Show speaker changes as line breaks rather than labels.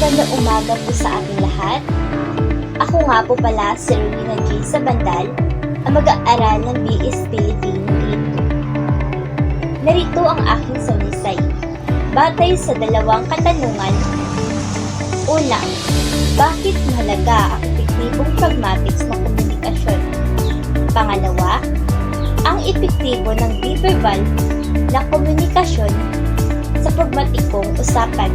Magandang umaga po sa ating lahat. Ako nga po pala si Rowena J. Sabandal, ang mag-aaral ng BS Philippine Grade 2. Narito ang aking sawisay, batay sa dalawang katanungan. Una, bakit mahalaga ang epektibong pragmatics ng komunikasyon? Pangalawa, ang epektibo ng di-verbal na komunikasyon sa pragmatikong usapan.